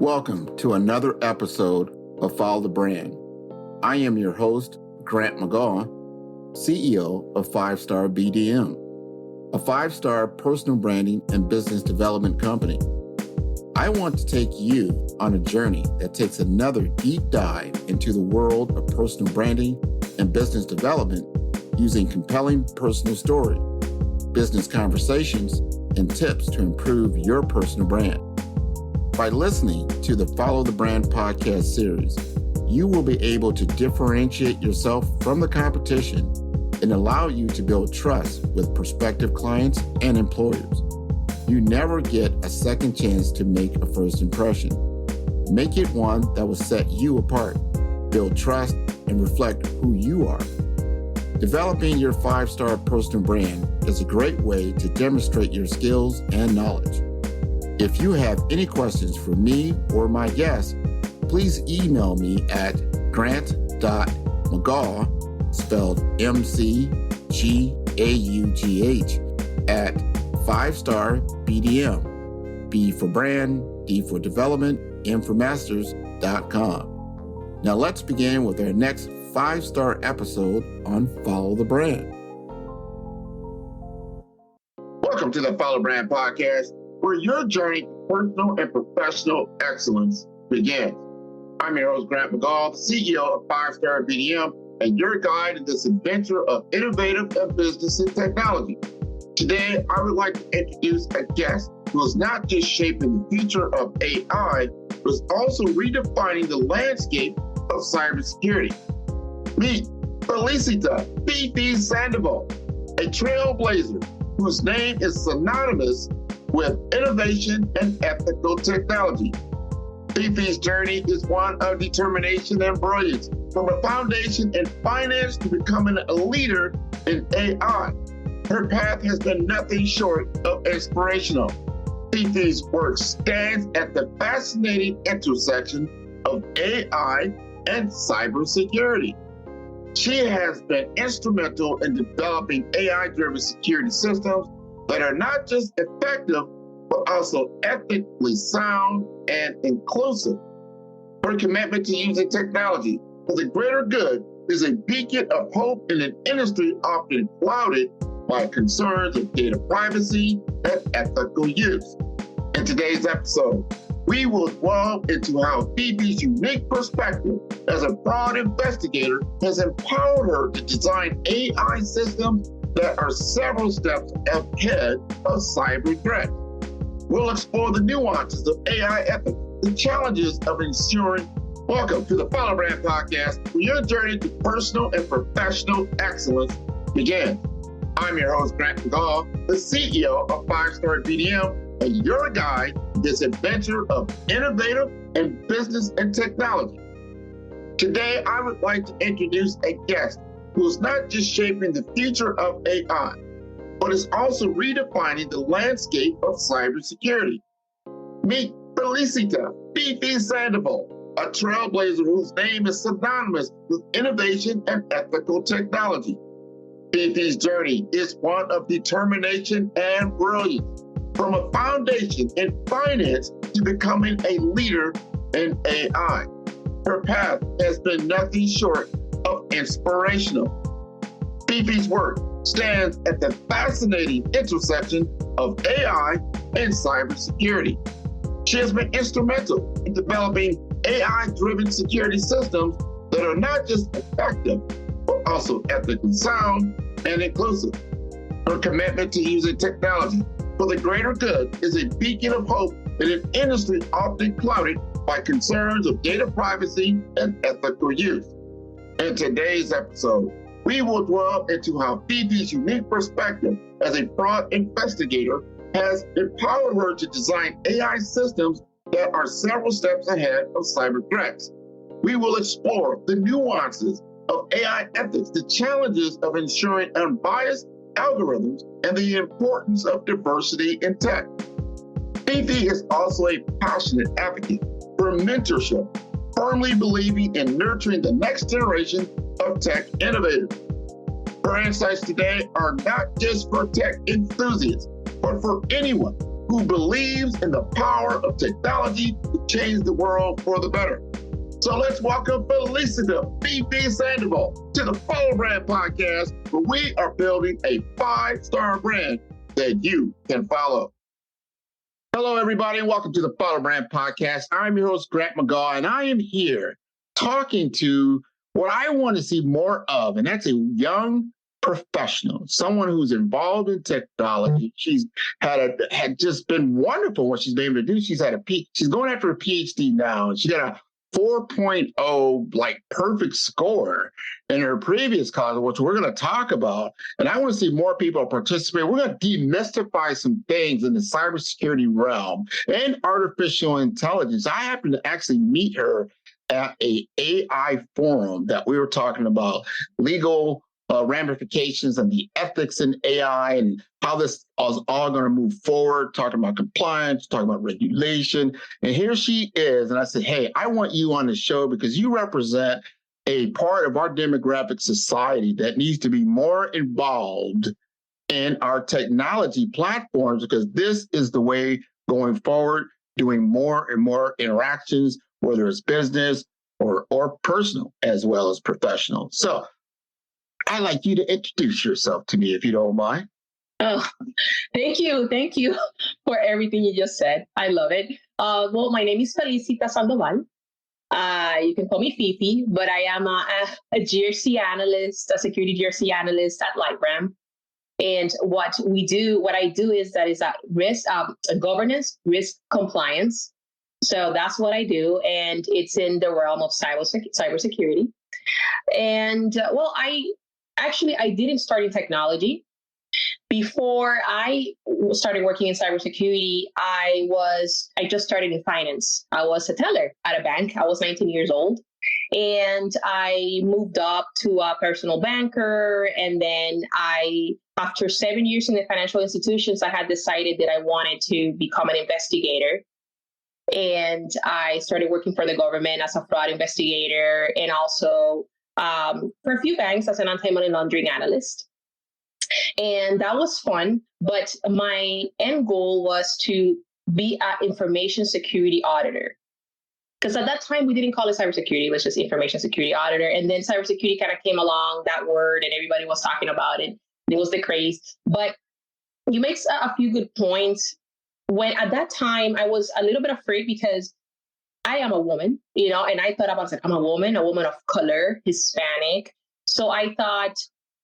Welcome to another episode of Follow the Brand. I am your host, Grant McGaw, CEO of 5-Star BDM, a 5-star personal branding and business development company. I want to take you on a journey that takes another deep dive into the world of personal branding and business development using compelling personal stories, business conversations, and tips to improve your personal brand. By listening to the Follow the Brand podcast series, you will be able to differentiate yourself from the competition and allow you to build trust with prospective clients and employers. You never get a second chance to make a first impression. Make it one that will set you apart, build trust, and reflect who you are. Developing your 5-star personal brand is a great way to demonstrate your skills and knowledge. If you have any questions for me or my guests, please email me at grant.mcgaugh, spelled M-C-G-A-U-G-H, at 5-star BDM, B for brand, D for development, M for masters.com. Now let's begin with our next 5-star episode on Follow the Brand. Welcome to the Follow the Brand podcast, where your journey to personal and professional excellence begins. I'm your host, Grant McGaugh, the CEO of 5-Star BDM, and your guide in this adventure of innovative and business and technology. Today, I would like to introduce a guest who is not just shaping the future of AI, but is also redefining the landscape of cybersecurity. Meet Felicita, Fifi Sandoval, a trailblazer whose name is synonymous with innovation and ethical technology. Fifi's journey is one of determination and brilliance, from a foundation in finance to becoming a leader in AI. Her path has been nothing short of inspirational. Fifi's work stands at the fascinating intersection of AI and cybersecurity. She has been instrumental in developing AI-driven security systems that are not just effective, but also ethically sound and inclusive. Her commitment to using technology for the greater good is a beacon of hope in an industry often clouded by concerns of data privacy and ethical use. In today's episode, we will delve into how Fifi's unique perspective as a fraud investigator has empowered her to design AI systems that are several steps ahead of cyber threats. We'll explore the nuances of AI ethics, the challenges of ensuring. Welcome to the Follow Brand podcast, where your journey to personal and professional excellence begins. I'm your host, Grant McGaugh, the CEO of 5-Star BDM, and your guide to this adventure of innovative and business and technology. Today, I would like to introduce a guest who is not just shaping the future of AI, but is also redefining the landscape of cybersecurity. Meet Felicita, Fifi Sandoval, a trailblazer whose name is synonymous with innovation and ethical technology. Fifi's journey is one of determination and brilliance, from a foundation in finance to becoming a leader in AI. Her path has been nothing short of inspirational. Fifi's work stands at the fascinating intersection of AI and cybersecurity. She has been instrumental in developing AI-driven security systems that are not just effective, but also ethically sound and inclusive. Her commitment to using technology for the greater good is a beacon of hope in an industry often clouded by concerns of data privacy and ethical use. In today's episode, we will delve into how Fifi's unique perspective as a fraud investigator has empowered her to design AI systems that are several steps ahead of cyber threats. We will explore the nuances of AI ethics, the challenges of ensuring unbiased algorithms, and the importance of diversity in tech. Fifi is also a passionate advocate for mentorship, firmly believing in nurturing the next generation of tech innovators. Her insights today are not just for tech enthusiasts, but for anyone who believes in the power of technology to change the world for the better. So let's welcome Felicita, Fifi, Sandoval to the Follow Brand Podcast, where we are building a 5-star brand that you can follow. Hello, everybody, and welcome to the Follow Brand Podcast. I'm your host, Grant McGaw, and I am here talking to what I want to see more of, and that's a young professional, someone who's involved in technology. She's had just been wonderful what she's been able to do. She's going after a PhD now, and she got a 4.0 like perfect score in her previous college, which we're going to talk about. And I want to see more people participate. We're going to demystify some things in the cybersecurity realm and artificial intelligence. I happened to actually meet her at a AI forum that we were talking about legal ramifications and the ethics in AI and how this is all going to move forward, talking about compliance, talking about regulation. And here she is. And I said, hey, I want you on the show because you represent a part of our demographic society that needs to be more involved in our technology platforms, because this is the way going forward, doing more and more interactions, whether it's business or personal as well as professional. So I'd like you to introduce yourself to me, if you don't mind. Oh, thank you. Thank you for everything you just said. I love it. Well, my name is Felicita Sandoval. You can call me Fifi, but I am a GRC analyst, a security GRC analyst at LightRamp. And what I do is risk governance, risk compliance. So that's what I do. And it's in the realm of cybersecurity. And I didn't start in technology. Before I started working in cybersecurity, I just started in finance. I was a teller at a bank. I was 19 years old. And I moved up to a personal banker. And then after 7 years in the financial institutions, I had decided that I wanted to become an investigator. And I started working for the government as a fraud investigator and also for a few banks as an anti-money laundering analyst. And that was fun. But my end goal was to be an information security auditor. Because at that time, we didn't call it cybersecurity. It was just information security auditor. And then cybersecurity kind of came along, that word, and everybody was talking about it. It was the craze. But you make a few good points. When at that time, I was a little bit afraid because I am a woman, and I thought about it, I'm a woman of color, Hispanic. So I thought,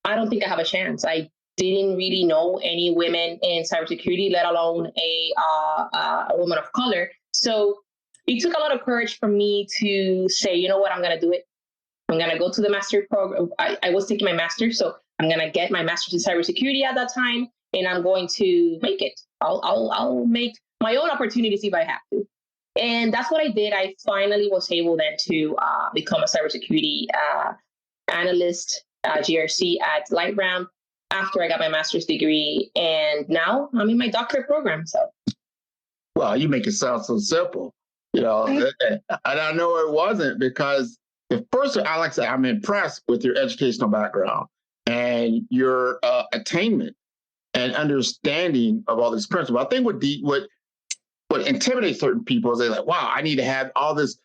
I don't think I have a chance. I didn't really know any women in cybersecurity, let alone a woman of color. So it took a lot of courage for me to say, you know what, I'm going to do it. I'm going to go to the master program. I was taking my master's, so I'm going to get my master's in cybersecurity at that time, and I'm going to make it. I'll make my own opportunities if I have to. And that's what I did. I finally was able then to become a cybersecurity analyst, GRC at LightRamp after I got my master's degree. And now I'm in my doctorate program. So, well, you make it sound so simple, and I know it wasn't, because at first, I like to say, I'm impressed with your educational background and your attainment and understanding of all these principles. I think what intimidates certain people is they're like, wow, I need to have all this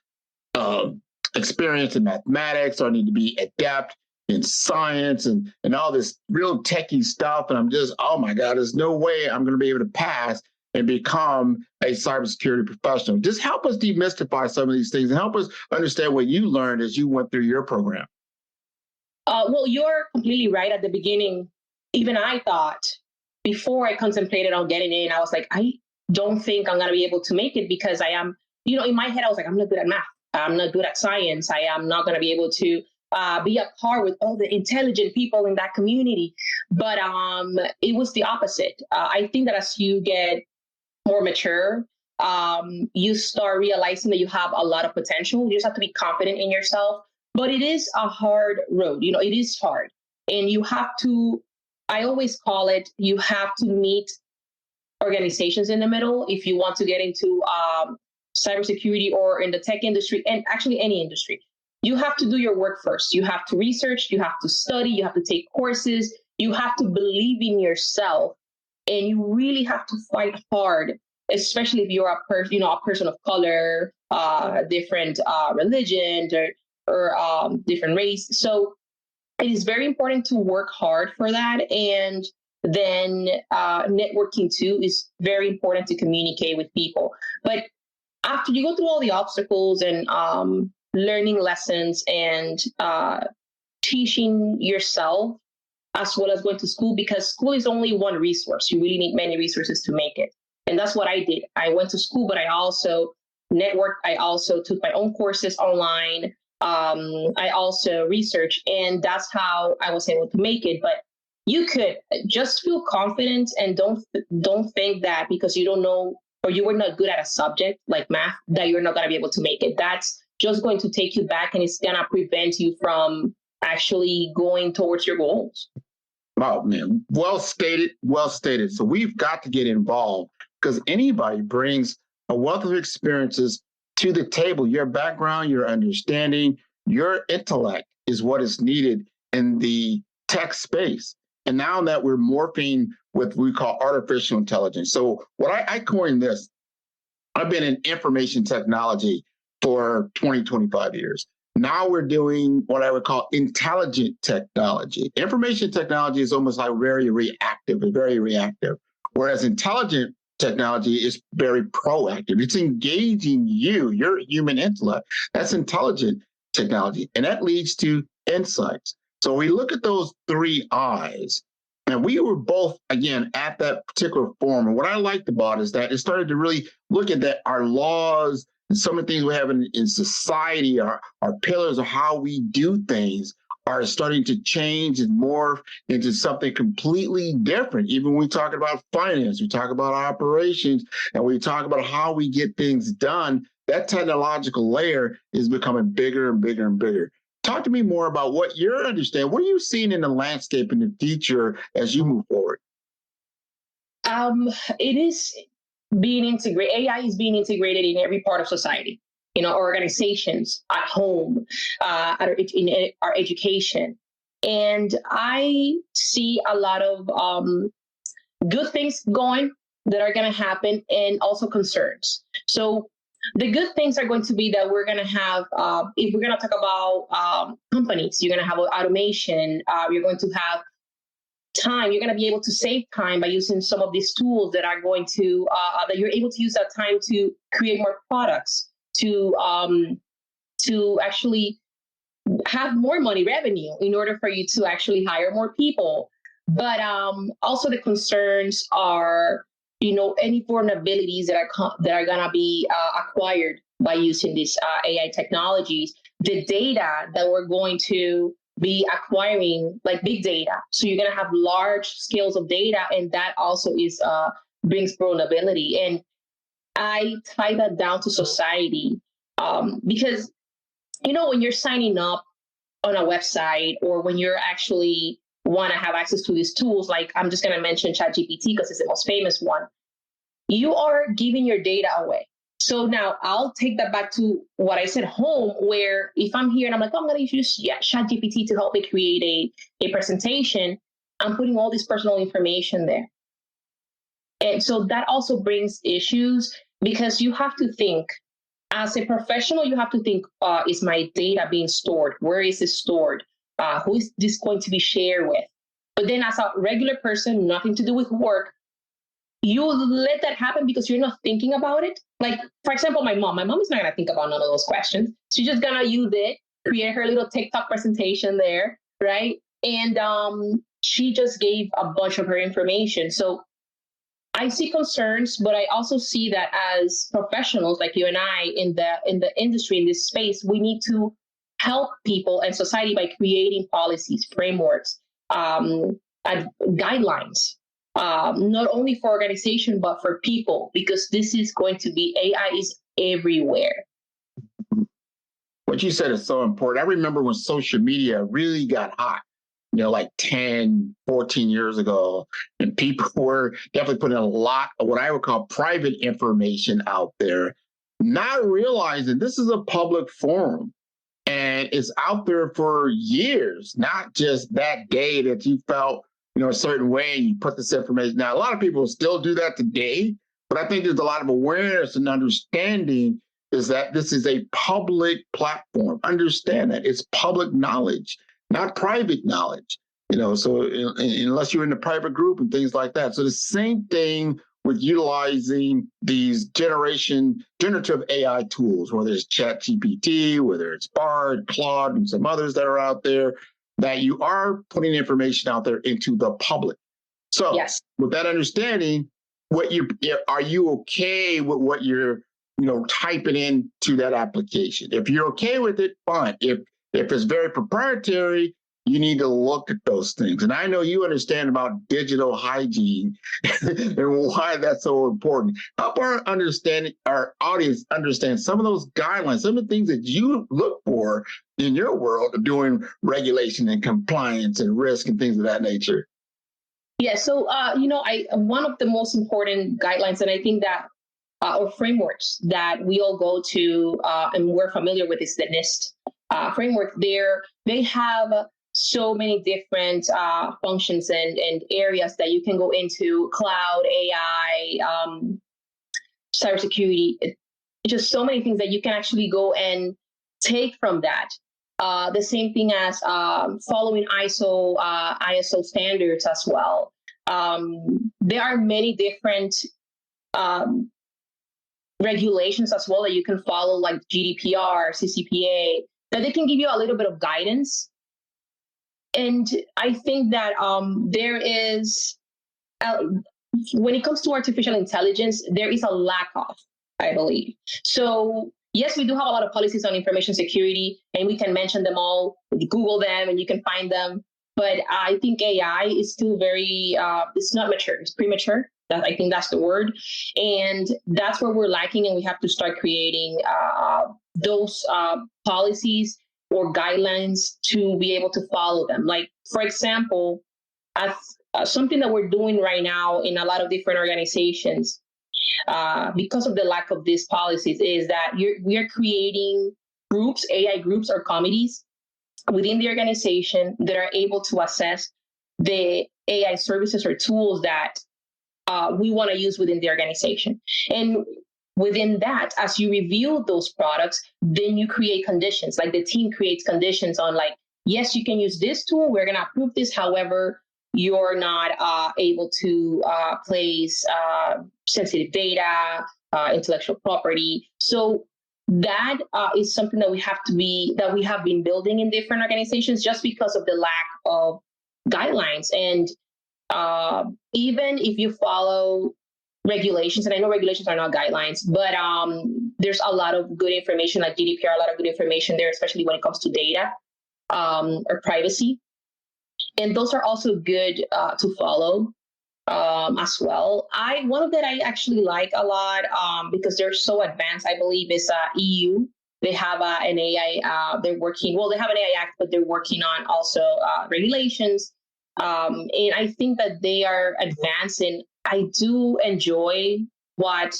experience in mathematics, or I need to be adept in science and all this real techie stuff. And I'm just, oh my God, there's no way I'm going to be able to pass and become a cybersecurity professional. Just help us demystify some of these things and help us understand what you learned as you went through your program. Well, you're completely right. At the beginning, even I thought, before I contemplated on getting in, I was like, I don't think I'm going to be able to make it, because I am, in my head, I was like, I'm not good at math. I'm not good at science. I am not going to be able to be at par with all the intelligent people in that community. But it was the opposite. I think that as you get more mature, you start realizing that you have a lot of potential. You just have to be confident in yourself. But it is a hard road. It is hard. And you have to, I always call it, you have to meet organizations in the middle if you want to get into cybersecurity or in the tech industry, and actually any industry. You have to do your work first. You have to research, you have to study, you have to take courses, you have to believe in yourself, and you really have to fight hard especially if you're a person of color, different religion, or different race. So it is very important to work hard for that. And then networking too is very important to communicate with people. But after you go through all the obstacles and learning lessons and teaching yourself, as well as going to school, because school is only one resource. You really need many resources to make it. And that's what I did. I went to school, but I also networked. I also took my own courses online. I also researched, and that's how I was able to make it. But you could just feel confident and don't think that because you don't know or you were not good at a subject like math that you're not going to be able to make it. That's just going to take you back, and it's going to prevent you from actually going towards your goals. Oh, man. Well stated. Well stated. So we've got to get involved because anybody brings a wealth of experiences to the table. Your background, your understanding, your intellect is what is needed in the tech space. And now that we're morphing with what we call artificial intelligence. So what I coined this, I've been in information technology for 20, 25 years. Now we're doing what I would call intelligent technology. Information technology is almost like very reactive, whereas intelligent technology is very proactive. It's engaging your human intellect. That's intelligent technology, and that leads to insights. So we look at those three I's, and we were both, again, at that particular forum. And what I liked about it is that it started to really look at that our laws, and some of the things we have in society, our pillars of how we do things are starting to change and morph into something completely different. Even when we talk about finance, we talk about operations, and we talk about how we get things done, that technological layer is becoming bigger and bigger and bigger. Talk to me more about what you're understanding. What are you seeing in the landscape in the future as you move forward? It is being integrated. AI is being integrated in every part of society. Organizations, at home, in our education, and I see a lot of good things going that are going to happen, and also concerns. So the good things are going to be that we're going to have, if we're going to talk about companies, you're going to have automation. You're going to have time. You're going to be able to save time by using some of these tools that are going to, that you're able to use that time to create more products, to actually have more money revenue in order for you to actually hire more people. But also the concerns are, any vulnerabilities that are going to be acquired by using these AI technologies, the data that we're going to be acquiring, like big data. So you're going to have large scales of data, and that also brings vulnerability. And I tie that down to society because, when you're signing up on a website, or when you're actually want to have access to these tools, like I'm just going to mention ChatGPT because it's the most famous one, you are giving your data away. So now I'll take that back to what I said home, where if I'm here and I'm like, I'm going to use ChatGPT to help me create a presentation, I'm putting all this personal information there. And so that also brings issues, because you have to think, as a professional, you have to think, is my data being stored? Where is it stored? Who is this going to be shared with? But then as a regular person, nothing to do with work, you let that happen because you're not thinking about it. Like, for example, my mom is not going to think about none of those questions. She's just going to use it, create her little TikTok presentation there, right? And she just gave a bunch of her information. So I see concerns, but I also see that as professionals like you and I in the industry, in this space, we need to help people and society by creating policies, frameworks, and guidelines, not only for organization, but for people, because this is going to be, AI is everywhere. What you said is so important. I remember when social media really got hot, like 10, 14 years ago, and people were definitely putting a lot of what I would call private information out there, not realizing this is a public forum and it's out there for years, not just that day that you felt, a certain way and you put this information. Now, a lot of people still do that today, But I think there's a lot of awareness and understanding is that this is a public platform. Understand that it's public knowledge, not private knowledge. So unless you're in a private group and things like that. So the same thing with utilizing these generative AI tools, whether it's ChatGPT, whether it's Bard, Claude, and some others that are out there, that you are putting information out there into the public. So yes. With that understanding, are you okay with what you're typing into that application? If you're okay with it, fine. If it's very proprietary, you need to look at those things. And I know you understand about digital hygiene and why that's so important. Help our audience understand some of those guidelines, some of the things that you look for in your world of doing regulation and compliance and risk and things of that nature. Yeah. So, one of the most important guidelines, and I think that, or frameworks that we all go to and we're familiar with is the NIST framework. They have so many different functions and areas that you can go into: cloud, AI, cybersecurity, just so many things that you can actually go and take from that. The same thing as following ISO standards as well. There are many different regulations as well that you can follow, like GDPR, CCPA, that they can give you a little bit of guidance. And I think that there is, when it comes to artificial intelligence, there is a lack of, I believe. So yes, we do have a lot of policies on information security, and we can mention them all, Google them, and you can find them. But I think AI is still very, it's not mature, it's premature. I think that's the word. And that's where we're lacking, and we have to start creating those policies or guidelines to be able to follow them. Like, for example, something that we're doing right now in a lot of different organizations, because of the lack of these policies, is that we are creating groups, AI groups or committees within the organization that are able to assess the AI services or tools that we want to use within the organization. And within that, as you review those products, then you create conditions. Like the team creates conditions on, like, yes, you can use this tool. We're going to approve this. However, you're not able to place sensitive data, intellectual property. So that is something that we have been building in different organizations just because of the lack of guidelines. And even if you follow regulations, and I know regulations are not guidelines, but there's a lot of good information, like GDPR, a lot of good information there, especially when it comes to data or privacy. And those are also good to follow as well. One of that I actually like a lot because they're so advanced, I believe, is EU. They have an AI, they have an AI Act, but they're working on also regulations. And I think that they are advancing. I do enjoy what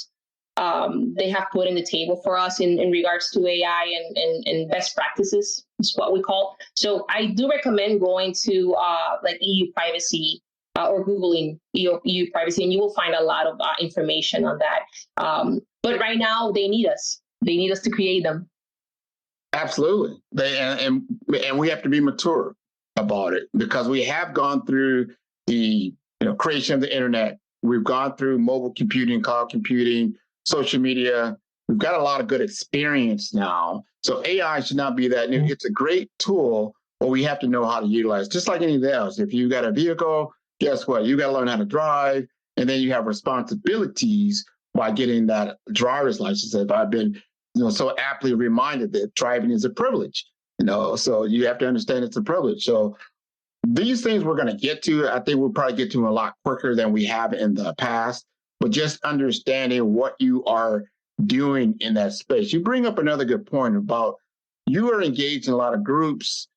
they have put in the table for us in regards to AI and best practices, is what we call. So I do recommend going to like EU privacy or Googling EU privacy, and you will find a lot of information on that. But right now they need us. They need us to create them. Absolutely. And we have to be mature about it, because we have gone through the creation of the internet. We've gone through mobile computing, cloud computing, social media. We've got a lot of good experience now. So AI should not be that new. It's a great tool, but we have to know how to utilize it. Just like anything else. If you got a vehicle, guess what? You got to learn how to drive, and then you have responsibilities by getting that driver's license. If I've been so aptly reminded that driving is a privilege. So you have to understand it's a privilege. So these things we're going to get to, I think we'll probably get to them a lot quicker than we have in the past, but just understanding what you are doing in that space. You bring up another good point about you are engaged in a lot of groups,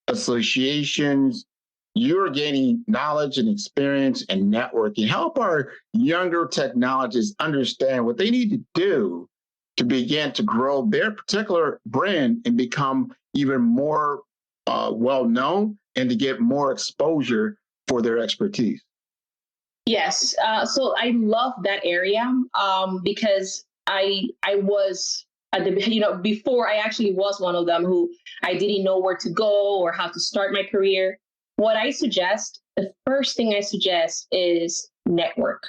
associations, you're gaining knowledge and experience and networking. Help our younger technologists understand what they need to do to begin to grow their particular brand and become even more well-known and to get more exposure for their expertise. Yes. So I love that area because I was at the before I actually was one of them who I didn't know where to go or how to start my career. What I suggest, the first thing I suggest is network.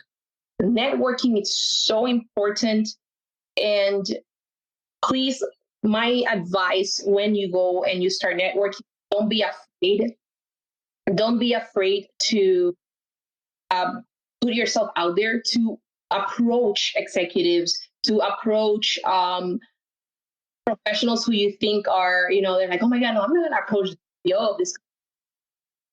Networking is so important, and please, my advice when you go and you start networking, don't be afraid. Don't be afraid to um, put yourself out there, to approach executives, to approach professionals who you think are, they're like, oh my God, no, I'm not going to approach the CEO of this.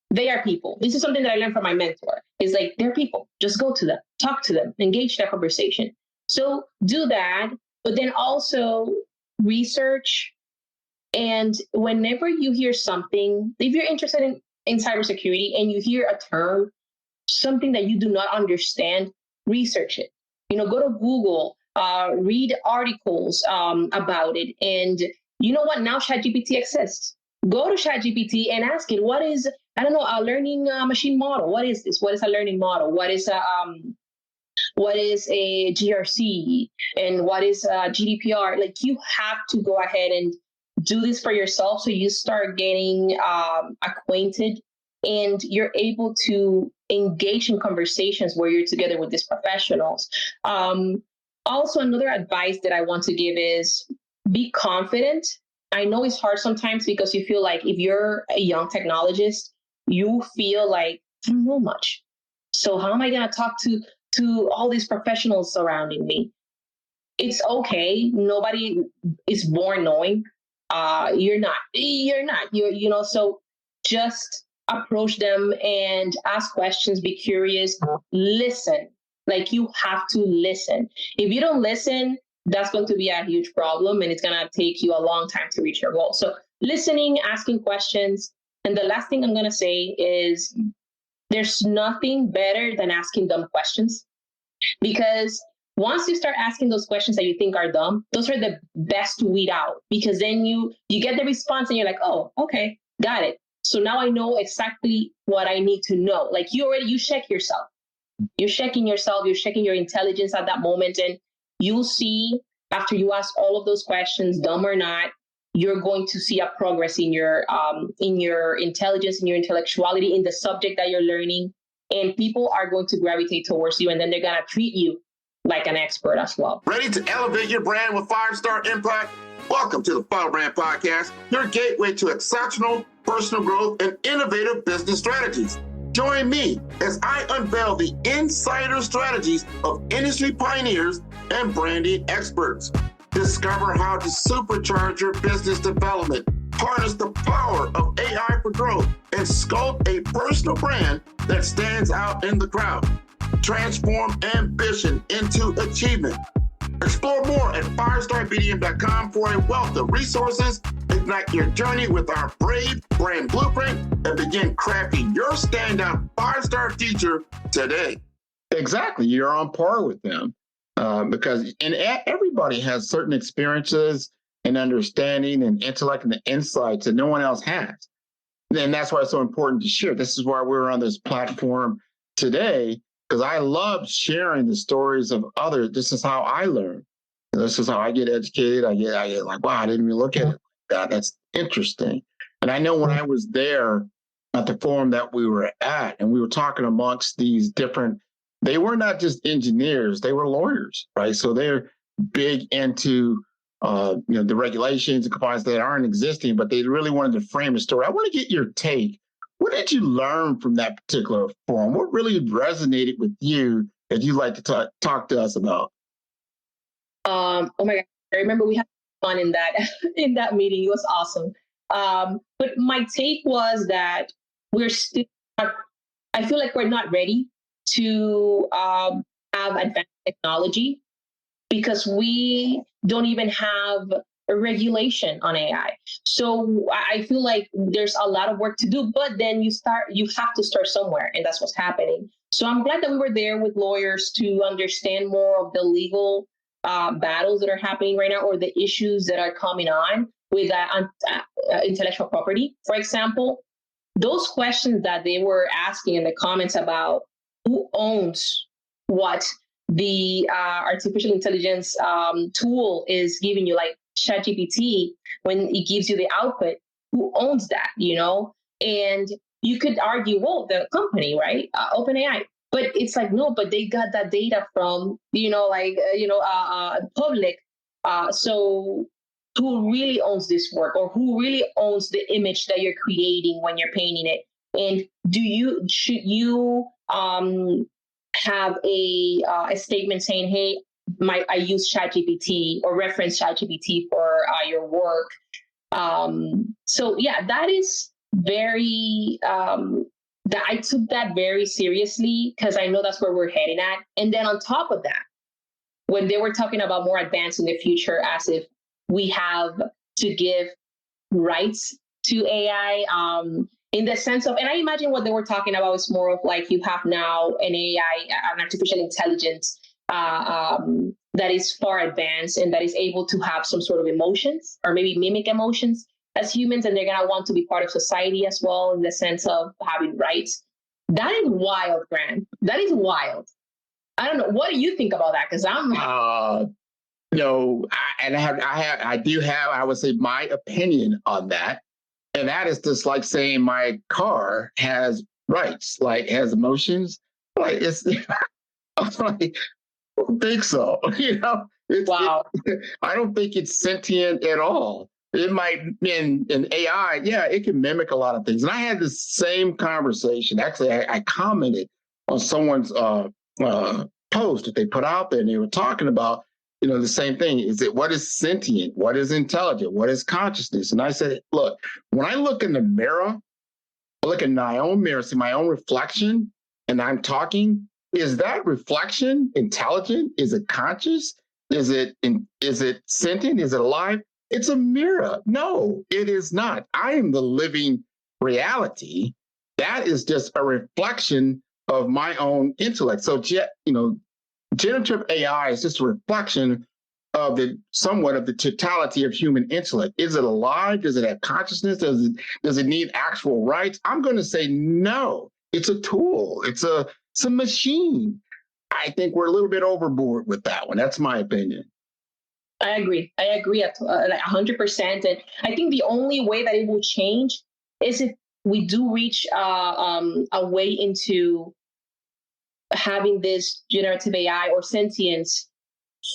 They are people. This is something that I learned from my mentor. It's like, they're people. Just go to them, talk to them, engage that conversation. So do that, but then also research. And whenever you hear something, if you're interested in cybersecurity and you hear a term, something that you do not understand, research it. Go to Google, read articles about it. And you know what? Now ChatGPT exists. Go to ChatGPT and ask it, what is, I don't know, a learning machine model? What is this? What is a learning model? What is a GRC? And what is GDPR? Like, you have to go ahead and do this for yourself so you start getting acquainted and you're able to engage in conversations where you're together with these professionals. Also, another advice that I want to give is be confident. I know it's hard sometimes because you feel like if you're a young technologist, you feel like, I don't know much. So how am I going to talk to all these professionals surrounding me? It's okay. Nobody is born knowing. You're not. So just approach them and ask questions, be curious, listen. Like, you have to listen. If you don't listen, that's going to be a huge problem, and it's going to take you a long time to reach your goal. So listening, asking questions. And the last thing I'm going to say is there's nothing better than asking dumb questions, because once you start asking those questions that you think are dumb, those are the best to weed out, because then you get the response and you're like, oh, okay, got it. So now I know exactly what I need to know. Like, you check yourself. You're checking yourself, you're checking your intelligence at that moment. And you'll see, after you ask all of those questions, dumb or not, you're going to see a progress in your intelligence, in your intellectuality, in the subject that you're learning. And people are going to gravitate towards you, and then they're going to treat you like an expert as well. Ready to elevate your brand with 5-star impact? Welcome to the Firebrand Podcast, your gateway to exceptional personal growth and innovative business strategies. Join me as I unveil the insider strategies of industry pioneers and branding experts. Discover how to supercharge your business development, harness the power of AI for growth, and sculpt a personal brand that stands out in the crowd. Transform ambition into achievement. Explore more at firestarbdm.com for a wealth of resources. Ignite your journey with our brave brand blueprint and begin crafting your standout 5-star future today. Exactly. You're on par with them because everybody has certain experiences and understanding and intellect and insights that no one else has. And that's why it's so important to share. This is why we're on this platform today, because I love sharing the stories of others. This is how I learn. This is how I get educated. I get like, wow, I didn't even look at it like that. That's interesting. And I know when I was there at the forum that we were at, and we were talking amongst these different, they were not just engineers, they were lawyers, right? So they're big into the regulations and compliance that aren't existing, but they really wanted to frame a story. I want to get your take. What did you learn from that particular forum? What really resonated with you that you'd like to talk to us about? Oh my God. I remember we had fun in that meeting. It was awesome. But my take was that we're still, I feel like we're not ready to have advanced technology because we don't even have a regulation on AI. So I feel like there's a lot of work to do, but then you have to start somewhere, and that's what's happening. So I'm glad that we were there with lawyers to understand more of the legal battles that are happening right now, or the issues that are coming on with intellectual property. For example, those questions that they were asking in the comments about who owns what the artificial intelligence tool is giving you, like ChatGPT, when it gives you the output, who owns that, And you could argue, well, the company, right? OpenAI. But it's like, no, but they got that data from, public. So who really owns this work, or who really owns the image that you're creating when you're painting it? And should you have a statement saying, hey, I use ChatGPT or reference ChatGPT for your work? So yeah, that is very, that I took that very seriously, because I know that's where we're heading at. And then on top of that, when they were talking about more advanced in the future, as if we have to give rights to AI, in the sense of, and I imagine what they were talking about is more of like, you have now an AI, an artificial intelligence that is far advanced and that is able to have some sort of emotions, or maybe mimic emotions as humans, and they're going to want to be part of society as well, in the sense of having rights. That is wild, Grant. That is wild. I don't know. What do you think about that? Because I'm I would say, my opinion on that. And that is just like saying my car has rights, like has emotions. Like it's, I'm like, I don't think so. wow. I don't think it's sentient at all. It might, in AI, yeah, it can mimic a lot of things. And I had the same conversation. Actually, I commented on someone's post that they put out there, and they were talking about, the same thing. What is sentient? What is intelligent? What is consciousness? And I said, look, when I look in the mirror, I look in my own mirror, see my own reflection, and I'm talking, is that reflection intelligent? Is it conscious? Is it sentient? Is it alive? It's a mirror. No, it is not. I am the living reality. That is just a reflection of my own intellect. So, generative AI is just a reflection of somewhat of the totality of human intellect. Is it alive? Does it have consciousness? Does it need actual rights? I'm going to say no. It's a tool. It's a machine. I think we're a little bit overboard with that one. That's my opinion. I agree at 100%. And I think the only way that it will change is if we do reach a way into having this generative AI or sentience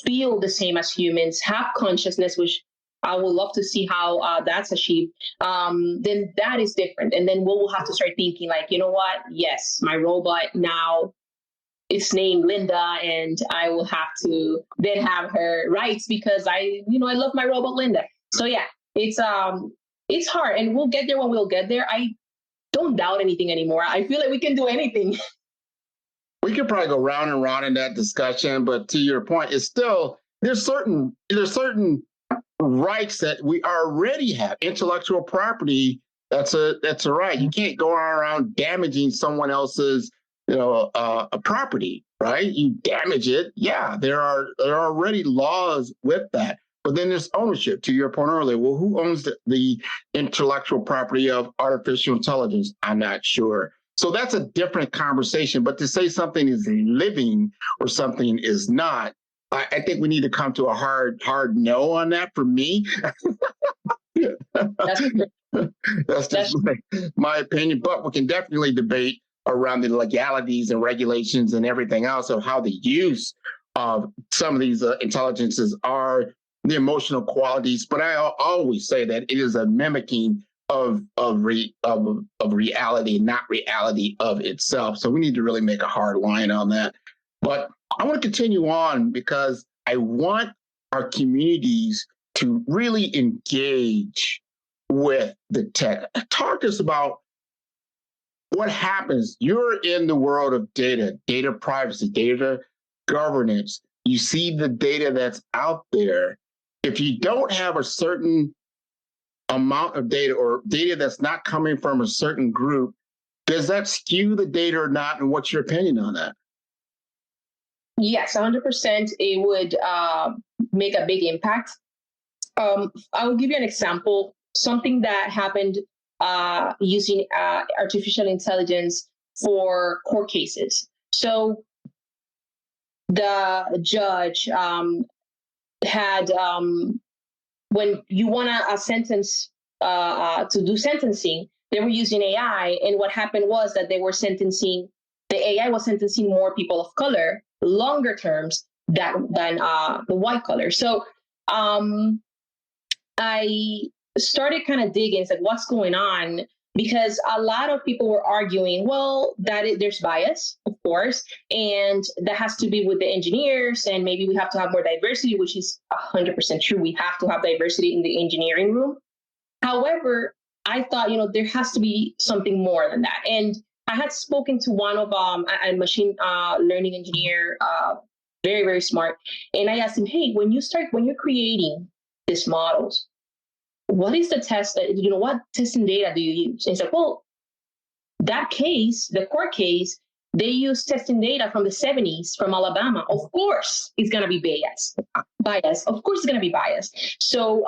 feel the same as humans, have consciousness, which I would love to see how that's achieved, then that is different. And then we'll have to start thinking like, you know what? Yes, my robot now is named Linda, and I will have to then have her rights because I love my robot Linda. So yeah, it's hard, and we'll get there when we'll get there. I don't doubt anything anymore. I feel like we can do anything. We could probably go round and round in that discussion, but to your point, it's still there's certain rights that we already have. Intellectual property, that's a right. You can't go around damaging someone else's a property, right? You damage it. Yeah, there are already laws with that. But then there's ownership, to your point earlier. Well, who owns the intellectual property of artificial intelligence? I'm not sure. So that's a different conversation. But to say something is living or something is not, I think we need to come to a hard no on that for me. That's just my opinion. But we can definitely debate around the legalities and regulations and everything else of how the use of some of these intelligences are, the emotional qualities. But I always say that it is a mimicking of reality, not reality of itself. So we need to really make a hard line on that. But I want to continue on because I want our communities to really engage with the tech. Talk to us about what happens. You're in the world of data privacy, data governance. You see the data that's out there. If you don't have a certain amount of data or data that's not coming from a certain group, does that skew the data or not? And what's your opinion on that? Yes, 100%. It would make a big impact. I will give you an example. Something that happened using artificial intelligence for court cases. So the judge had, when you want a sentence to do sentencing, they were using AI. And what happened was that the AI was sentencing more people of color, longer terms than the white color. So I started kind of digging, like, what's going on? Because a lot of people were arguing, well, there's bias, of course, and that has to be with the engineers, and maybe we have to have more diversity, which is 100% true. We have to have diversity in the engineering room. However, I thought, there has to be something more than that. And I had spoken to one of a machine learning engineer, very, very smart. And I asked him, hey, when you're creating these models, what is the test that, what testing data do you use? And he's like, well, that case, the court case, they use testing data from the 70s from Alabama. Of course, it's going to be bias. Of course, it's going to be biased. So,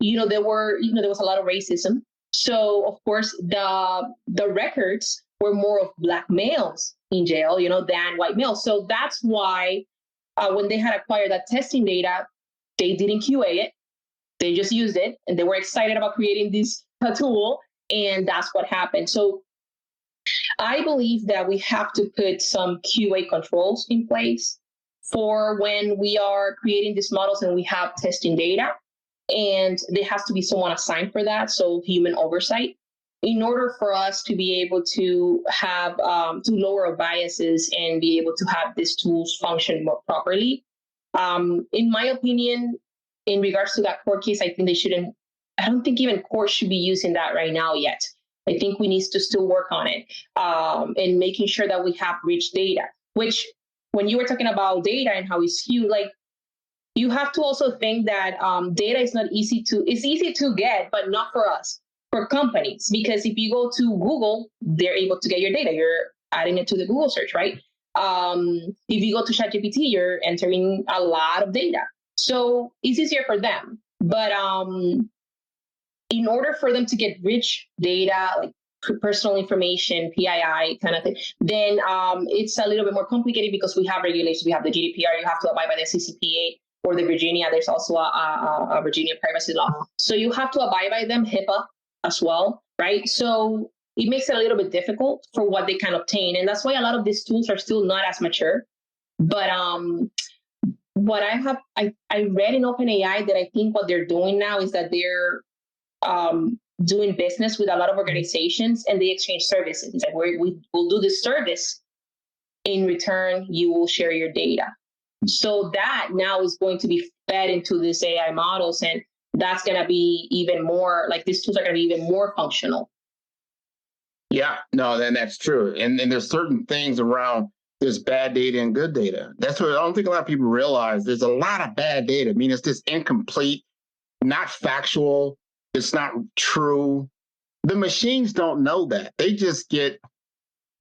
there was a lot of racism. So, of course, the records were more of Black males in jail, than white males. So that's why when they had acquired that testing data, they didn't QA it. They just used it, and they were excited about creating this tool, and that's what happened. So I believe that we have to put some QA controls in place for when we are creating these models and we have testing data, and there has to be someone assigned for that, so human oversight, in order for us to be able to have to lower our biases and be able to have these tools function more properly. In my opinion, in regards to that court case, I don't think even courts should be using that right now yet. I think we need to still work on it and making sure that we have rich data, which when you were talking about data and how it's skewed, like, you have to also think that data is it's easy to get, but not for us, for companies, because if you go to Google, they're able to get your data. You're adding it to the Google search, right? If you go to ChatGPT, you're entering a lot of data. So it's easier for them. But in order for them to get rich data, like personal information, PII kind of thing, then it's a little bit more complicated because we have regulations. We have the GDPR. You have to abide by the CCPA or the Virginia. There's also a Virginia privacy law. So you have to abide by them, HIPAA as well, right? So it makes it a little bit difficult for what they can obtain. And that's why a lot of these tools are still not as mature. But what I read in OpenAI that I think what they're doing now is that they're doing business with a lot of organizations, and they exchange services. It's like, we will do this service. In return, you will share your data. So that now is going to be fed into these AI models, and that's going to be even more, like, these tools are going to be even more functional. Yeah, no, then that's true. And there's certain things around there's bad data and good data. That's what I don't think a lot of people realize. There's a lot of bad data. I mean, it's just incomplete, not factual. It's not true. The machines don't know that. They just get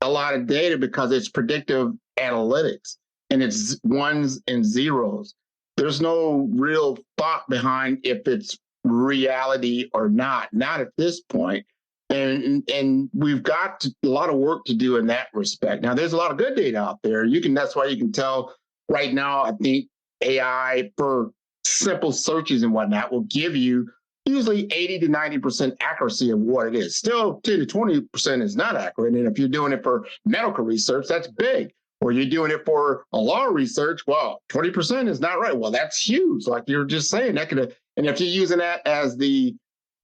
a lot of data because it's predictive analytics and it's ones and zeros. There's no real thought behind if it's reality or not at this point. And we've got a lot of work to do in that respect. Now, there's a lot of good data out there. That's why you can tell right now, I think AI for simple searches and whatnot will give you usually 80 to 90% accuracy of what it is. Still 10 to 20% is not accurate. And if you're doing it for medical research, that's big. Or you're doing it for a law research, well, 20% is not right. Well, that's huge. Like you're just saying, and if you're using that as the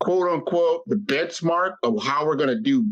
quote unquote, the benchmark of how we're going to do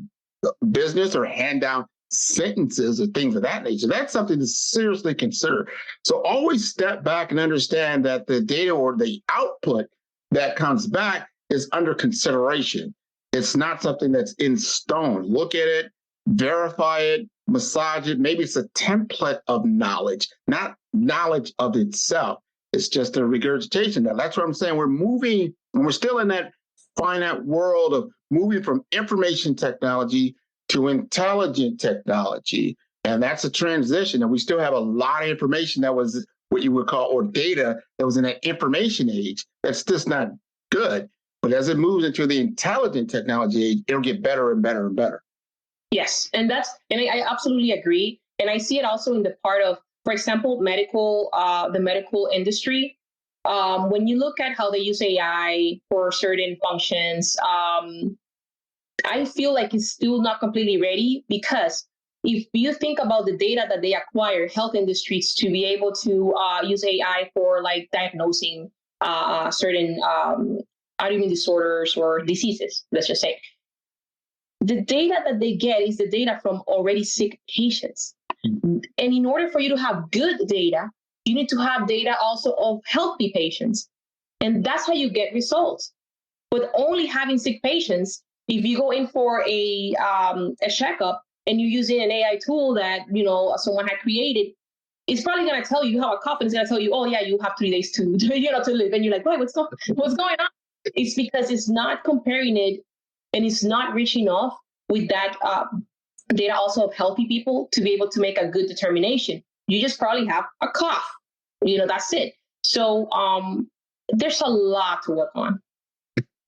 business or hand down sentences or things of that nature, that's something to seriously consider. So always step back and understand that the data or the output that comes back is under consideration. It's not something that's in stone. Look at it, verify it, massage it. Maybe it's a template of knowledge, not knowledge of itself. It's just a regurgitation. Now, that's what I'm saying. We're moving, and we're still in that finite world of moving from information technology to intelligent technology. And that's a transition. And we still have a lot of information that was what you would call, or data that was in that information age. That's just not good. But as it moves into the intelligent technology age, it'll get better and better and better. Yes. And I absolutely agree. And I see it also in the part of, for example, the medical industry. When you look at how they use AI for certain functions, I feel like it's still not completely ready, because if you think about the data that they acquire, health industries, to be able to use AI for like diagnosing certain autoimmune disorders or diseases, let's just say, the data that they get is the data from already sick patients. And in order for you to have good data, you need to have data also of healthy patients. And that's how you get results. But only having sick patients, if you go in for a checkup and you're using an AI tool that, someone had created, it's probably going to tell you how a cough, and it's going to tell you, oh yeah, you have 3 days to live. And you're like, wait, what's going on? It's because it's not comparing it, and it's not reaching off with that data also of healthy people to be able to make a good determination. You just probably have a cough. That's it. So there's a lot to work on.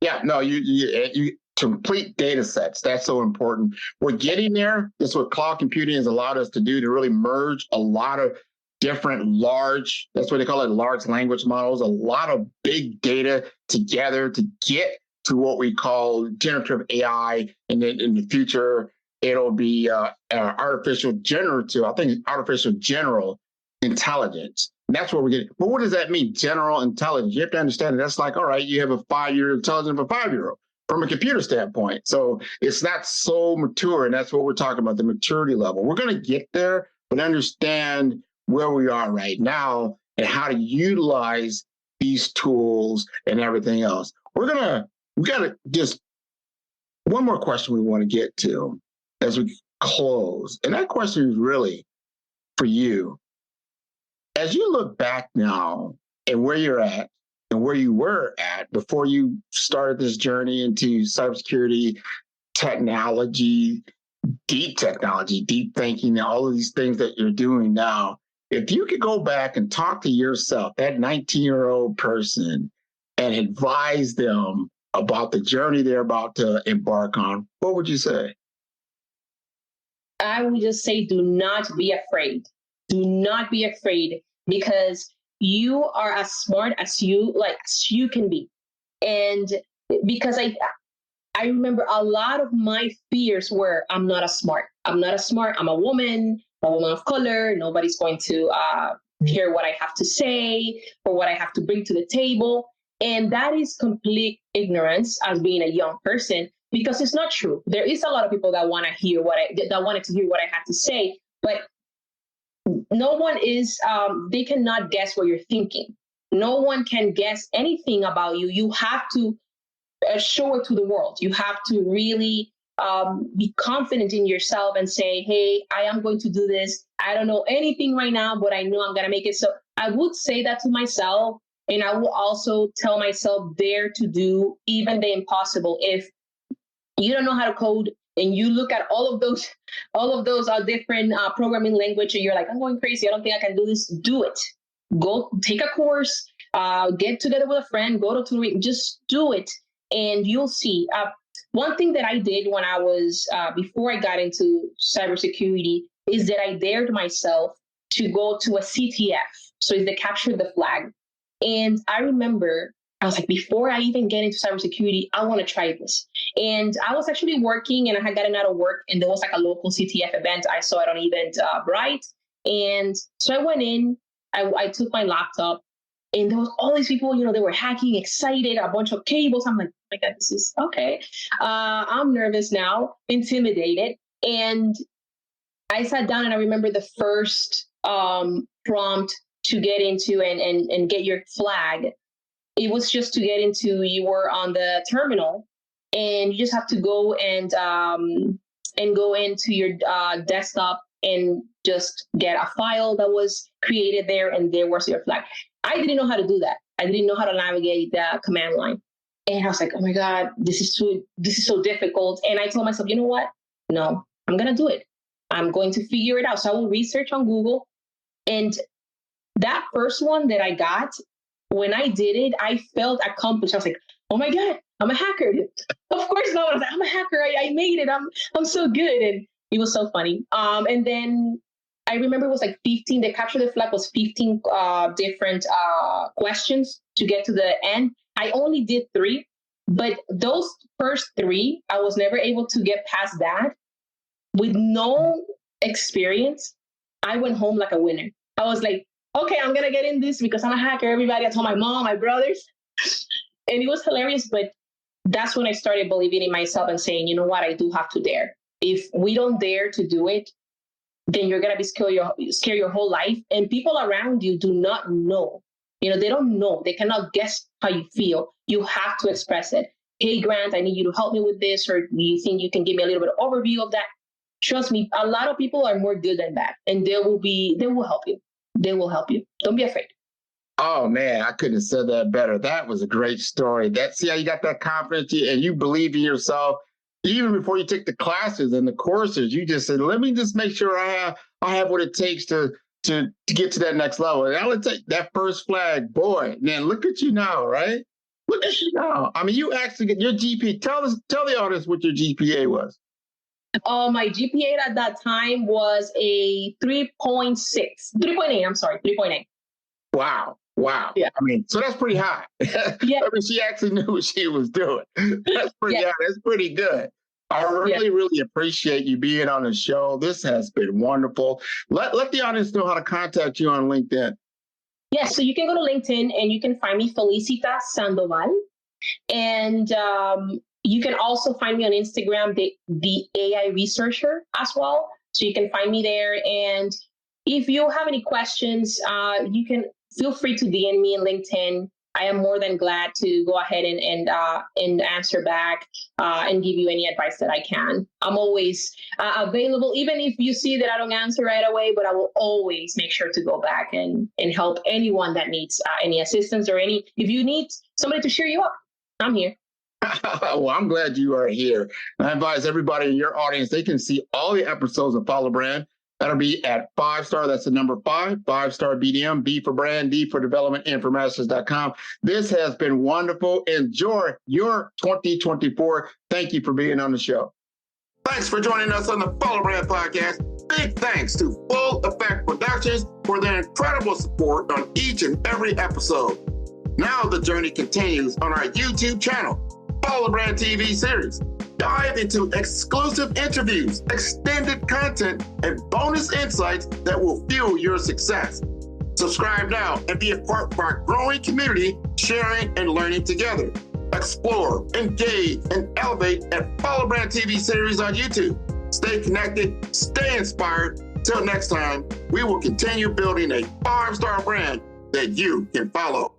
Yeah, no, you complete data sets. That's so important. We're getting there. That's what cloud computing has allowed us to do, to really merge a lot of different large, that's what they call it, large language models, a lot of big data together to get to what we call generative AI. And then in the future, it'll be artificial general intelligence. And that's what we're getting. But what does that mean, general intelligence? You have to understand that that's like, all right, you have a 5-year intelligence of a 5-year-old from a computer standpoint. So it's not so mature, and that's what we're talking about, the maturity level. We're going to get there, but understand where we are right now and how to utilize these tools and everything else. We got to just, one more question we want to get to as we close. And that question is really for you. As you look back now and where you're at and where you were at before you started this journey into cybersecurity, technology, deep thinking, all of these things that you're doing now, if you could go back and talk to yourself, that 19-year-old person, and advise them about the journey they're about to embark on, what would you say? I would just say, do not be afraid. Do not be afraid, because you are as smart as you can be. And because I remember a lot of my fears were, I'm not as smart. I'm a woman of color. Nobody's going to hear what I have to say or what I have to bring to the table. And that is complete ignorance as being a young person, because it's not true. There is a lot of people that wanted to hear what I had to say, but no one is, they cannot guess what you're thinking. No one can guess anything about you. You have to show it to the world. You have to really be confident in yourself and say, hey, I am going to do this. I don't know anything right now, but I know I'm going to make it. So I would say that to myself. And I will also tell myself, dare to do even the impossible. If you don't know how to code and you look at all of those different programming language, and you're like, I'm going crazy, I don't think I can do this. Do it. Go take a course, get together with a friend, go to tutoring, just do it. And you'll see. One thing that I did when I was, before I got into cybersecurity, is that I dared myself to go to a CTF. So it's the capture the flag. And I remember I was like, before I even get into cybersecurity, I want to try this. And I was actually working, and I had gotten out of work, and there was like a local CTF event. I saw it on Eventbrite. And so I went in, I took my laptop, and there was all these people, they were hacking, excited, a bunch of cables. I'm like, oh my God, this is okay. I'm nervous now, intimidated. And I sat down, and I remember the first prompt to get into and get your flag. It was just to get into, you were on the terminal, and you just have to go and go into your desktop and just get a file that was created there, and there was your flag. I didn't know how to do that. I didn't know how to navigate the command line. And I was like, oh my God, this is so difficult. And I told myself, you know what? No, I'm going to do it. I'm going to figure it out. So I will research on Google. And that first one that I got, when I did it, I felt accomplished. I was like, oh my God, I'm a hacker. Of course not. I was like, I'm a hacker. I made it. I'm so good. And it was so funny. And then I remember it was like 15, the capture the flag was 15 different questions to get to the end. I only did 3, but those first 3, I was never able to get past that. With no experience, I went home like a winner. I was like, okay, I'm going to get in this because I'm a hacker. Everybody, I told my mom, my brothers, and it was hilarious. But that's when I started believing in myself and saying, you know what, I do have to dare. If we don't dare to do it, then you're going to be scared your whole life. And people around you do not know. You know, they don't know. They cannot guess how you feel. You have to express it. Hey, Grant, I need you to help me with this. Or do you think you can give me a little bit of overview of that? Trust me, a lot of people are more good than that. And they will help you. They will help you. Don't be afraid. Oh, man, I couldn't have said that better. That was a great story. See how you got that confidence and you believe in yourself. Even before you took the classes and the courses, you just said, let me just make sure I have what it takes to get to that next level. And I would take that first flag, boy, man, look at you now, right? Look at you now. I mean, you actually get your GPA. Tell the audience what your GPA was. My GPA at that time was a 3.8. I'm sorry, 3.8. Wow. Yeah. I mean, so that's pretty high. Yeah. I mean, she actually knew what she was doing. That's pretty high. That's pretty good. I really appreciate you being on the show. This has been wonderful. Let the audience know how to contact you on LinkedIn. Yes, so you can go to LinkedIn and you can find me Felicita Sandoval. And you can also find me on Instagram, the AI researcher as well. So you can find me there. And if you have any questions, you can feel free to DM me on LinkedIn. I am more than glad to go ahead and answer back and give you any advice that I can. I'm always available, even if you see that I don't answer right away, but I will always make sure to go back and help anyone that needs any assistance or if you need somebody to cheer you up, I'm here. Well, I'm glad you are here. And I advise everybody in your audience, they can see all the episodes of Follow Brand. That'll be at 5-star. That's the number 5-star BDM, B for brand, D for development, and for masters.com. This has been wonderful. Enjoy your 2024. Thank you for being on the show. Thanks for joining us on the Follow Brand Podcast. Big thanks to Full Effect Productions for their incredible support on each and every episode. Now the journey continues on our YouTube channel, Follow Brand TV series. Dive into exclusive interviews, extended content, and bonus insights that will fuel your success. Subscribe now and be a part of our growing community, sharing and learning together. Explore, engage, and elevate at Follow Brand TV series on YouTube. Stay connected, stay inspired. Till next time, we will continue building a 5-star brand that you can follow.